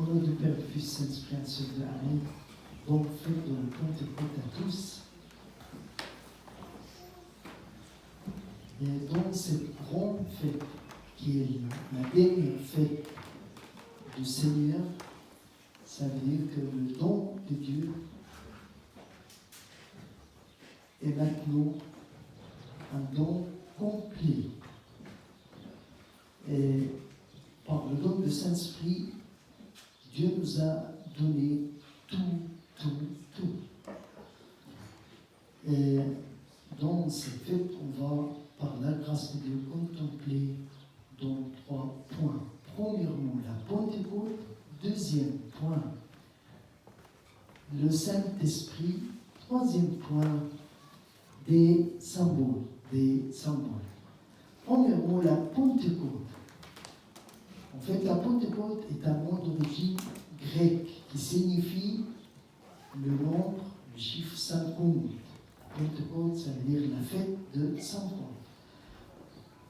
Au nom du Père, du Fils, Saint-Esprit, Amen. Donc, faites de la Pentecôte à tous. Et dans cette grande fête, qui est la dernière fête du Seigneur, ça veut dire que le don de Dieu est maintenant un don complet. Et par le don du Saint-Esprit, Dieu nous a donné tout. Et dans cette fête, on va, par la grâce de Dieu, contempler dans 3 points. Premièrement, la Pentecôte. Deuxième point, le Saint-Esprit. Troisième point, des symboles. Premièrement, la Pentecôte. En fait, la Pentecôte est un mot d'origine grecque qui signifie le nombre, le chiffre 50. La Pentecôte, ça veut dire la fête de 50.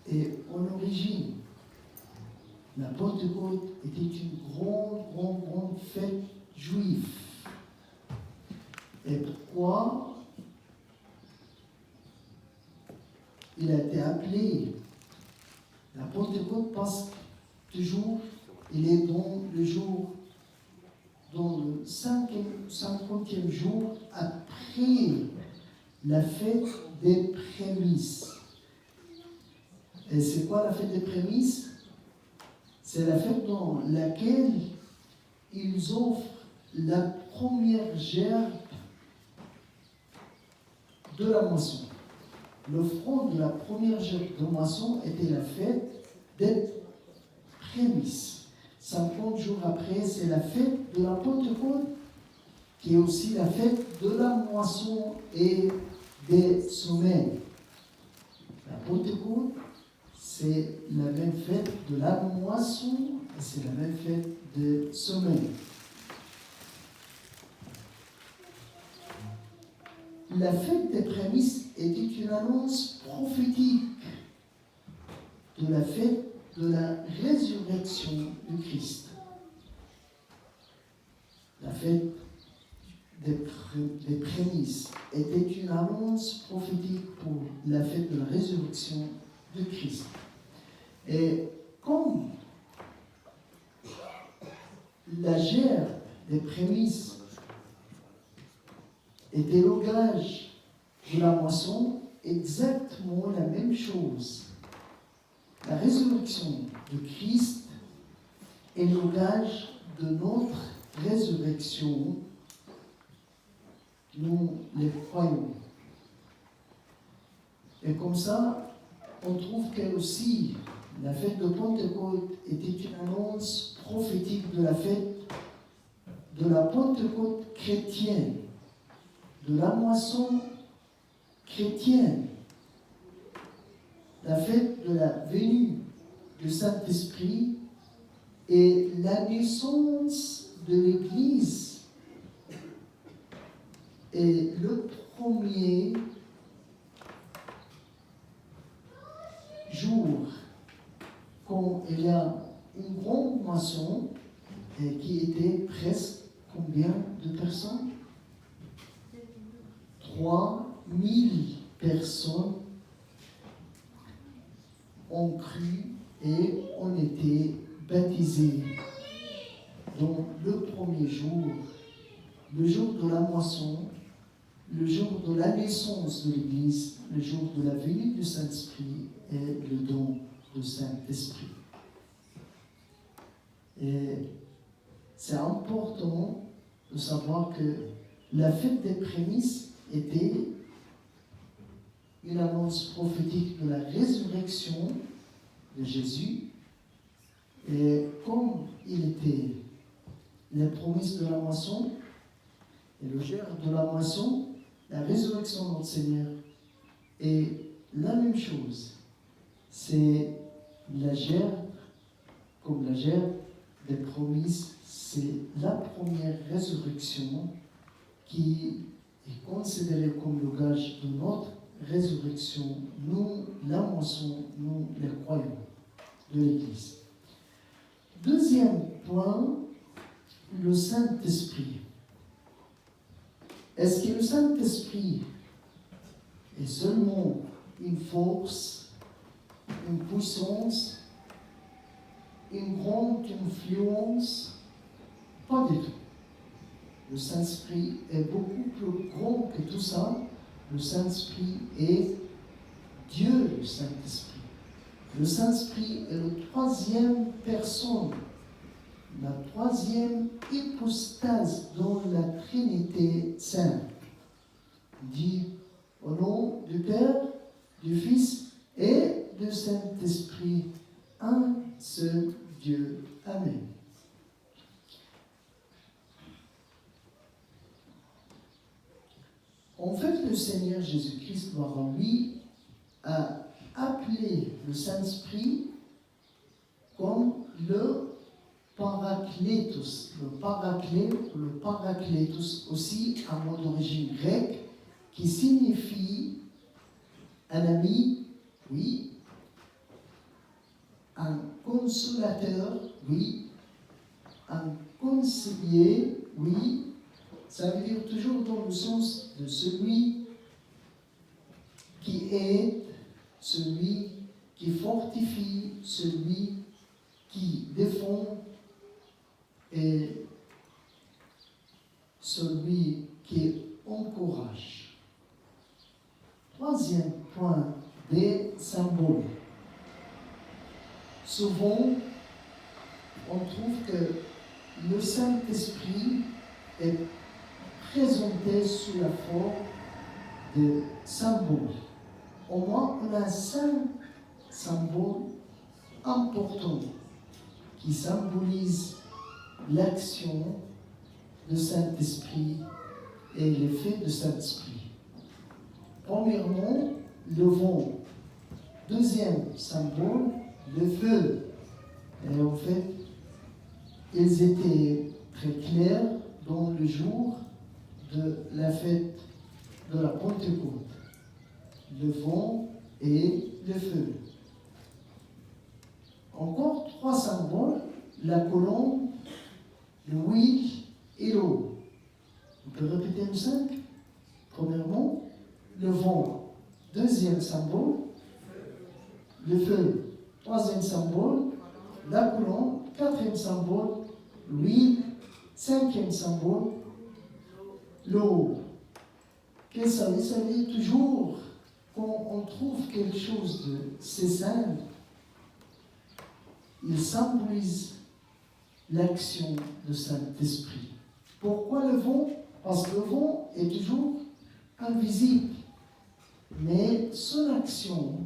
Et en origine, la Pentecôte était une grande fête juive. Et pourquoi il a été appelé la Pentecôte? Parce que toujours, il est dans le 50e jour après la fête des prémices. Et c'est quoi la fête des prémices? C'est la fête dans laquelle ils offrent la première gerbe de la moisson. L'offrande de la première gerbe de moisson était la fête des prémices. 50 jours après, c'est la fête de la Pentecôte, qui est aussi la fête de la moisson et des semaines. La Pentecôte, c'est la même fête de la moisson et c'est la même fête des semaines. La fête des prémices était une annonce prophétique de la fête de la résurrection du Christ. La fête des prémices était une annonce prophétique pour la fête de la résurrection du Christ. Et comme la gerbe des prémices était le gage de la moisson, exactement la même chose. La résurrection de Christ est le gage de notre résurrection, nous les croyons. Et comme ça, on trouve qu'elle aussi, la fête de Pentecôte était une annonce prophétique de la fête de la Pentecôte chrétienne, de la moisson chrétienne, la fête de la venue du Saint-Esprit et la naissance de l'Église. Et le premier jour, quand il y a une grande moisson, et qui était presque combien de personnes? 3000 personnes ont cru et ont été baptisés dans le premier jour, le jour de la moisson, le jour de la naissance de l'Église, le jour de la venue du Saint-Esprit et le don du Saint-Esprit. Et c'est important de savoir que la fête des prémices était une annonce prophétique de la résurrection de Jésus. Et comme il était les promesses de la moisson et le germe de la moisson, la résurrection de notre Seigneur est la même chose. C'est la gerbe, comme la gerbe des promesses, c'est la première résurrection qui est considérée comme le gage de notre résurrection. Nous, la moisson, nous les croyons de l'Église. Deuxième point, le Saint-Esprit. Est-ce que le Saint-Esprit est seulement une force, une puissance, une grande influence? Pas du tout. Le Saint-Esprit est beaucoup plus grand que tout ça. Le Saint-Esprit est Dieu, le Saint-Esprit. Le Saint-Esprit est la troisième personne, la troisième hypostase dans la Trinité sainte. Dit au nom du Père, du Fils et du Saint-Esprit, un seul Dieu. Amen. En fait, le Seigneur Jésus-Christ, gloire en lui, a appelé le Saint-Esprit comme le Parakletos. Le Parakletos, aussi un mot d'origine grecque, qui signifie un ami, oui, un consolateur, oui, un conseiller, oui. Ça veut dire toujours dans le sens de celui qui aide, celui qui fortifie, celui qui défend et celui qui encourage. Troisième point, des symboles. Souvent, on trouve que le Saint-Esprit est présenté sous la forme de symboles. Au moins, on a 5 symboles importants qui symbolisent l'action du Saint-Esprit et l'effet du Saint-Esprit. Premièrement, le vent. Deuxième symbole, le feu. Et en fait, ils étaient très clairs dans le jour de la fête de la Pentecôte. Le vent et le feu. Encore 3 symboles, la colombe, le huile et l'eau. On peut répéter le 5. Premièrement, le vent. Deuxième symbole, le feu. Troisième symbole, la colombe. Quatrième symbole, l'huile. Cinquième symbole, l'eau. Qu'est-ce que ça veut dire? Ça veut dire toujours quand on trouve quelque chose de ces 5, il symbolise l'action du Saint-Esprit. Pourquoi le vent? Parce que le vent est toujours invisible, mais son action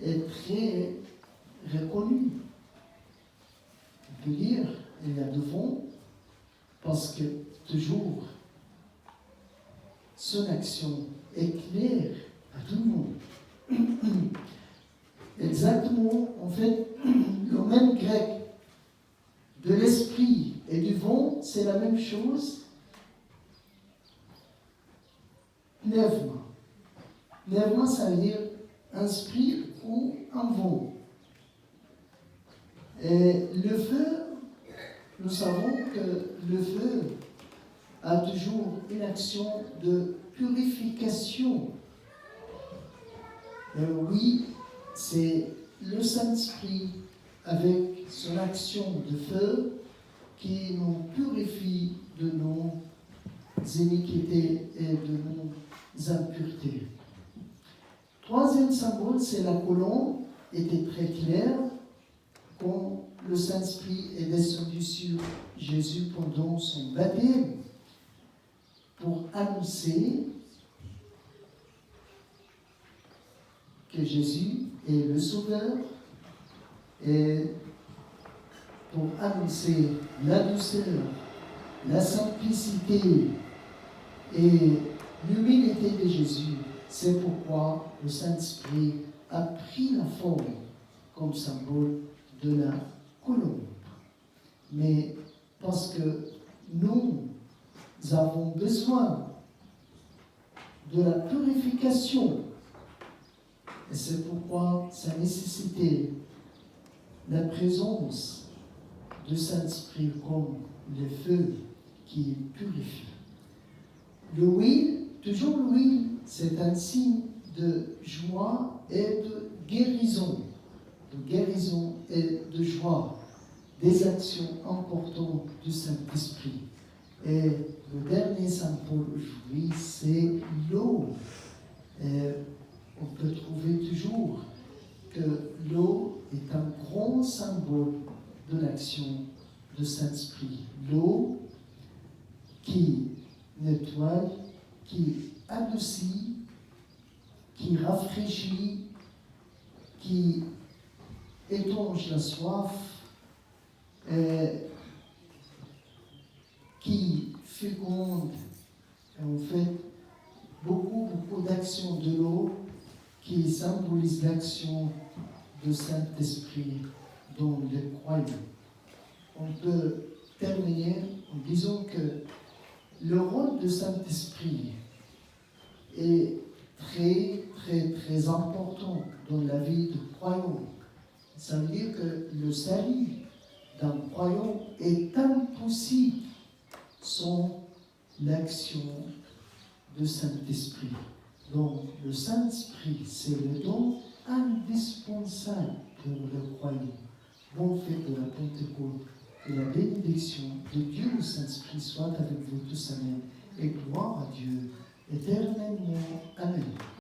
est très reconnue. On peut dire il y a du vent parce que toujours son action est claire à tout le monde. Exactement, en fait, le même grec de l'esprit et du vent, c'est la même chose. Pneuma. Pneuma, ça veut dire un esprit ou un vent. Et le feu, nous savons que le feu a toujours une action de purification. Et oui, c'est le Saint-Esprit avec son action de feu qui nous purifie de nos iniquités et de nos impuretés. Troisième symbole, c'est la colombe, était très claire quand le Saint-Esprit est descendu sur Jésus pendant son baptême pour annoncer que Jésus est le Sauveur et pour annoncer la douceur, la simplicité et l'humilité de Jésus. C'est pourquoi le Saint-Esprit a pris la forme comme symbole de la colombe. Mais parce que nous avons besoin de la purification, et c'est pourquoi ça nécessitait la présence du Saint-Esprit comme le feu qui purifie. L'huile, toujours l'huile, c'est un signe de joie et de guérison et de joie, des actions importantes du Saint-Esprit. Et le dernier Saint Paul aujourd'hui, c'est l'eau. Et on peut trouver toujours que l'eau est un grand symbole de l'action du Saint-Esprit. L'eau qui nettoie, qui adoucit, qui rafraîchit, qui étanche la soif, qui féconde. En fait, beaucoup d'actions de l'eau qui symbolisent l'action du Saint-Esprit dans les croyants. On peut terminer en disant que le rôle du Saint-Esprit est très important dans la vie du croyant. Ça veut dire que le salut d'un croyant est impossible sans l'action du Saint-Esprit. Donc, le Saint-Esprit, c'est le don indispensable pour le croyant. Bon fête de la Pentecôte, et la bénédiction de Dieu le Saint-Esprit soit avec vous tous, amen. Et gloire à Dieu éternellement. Amen.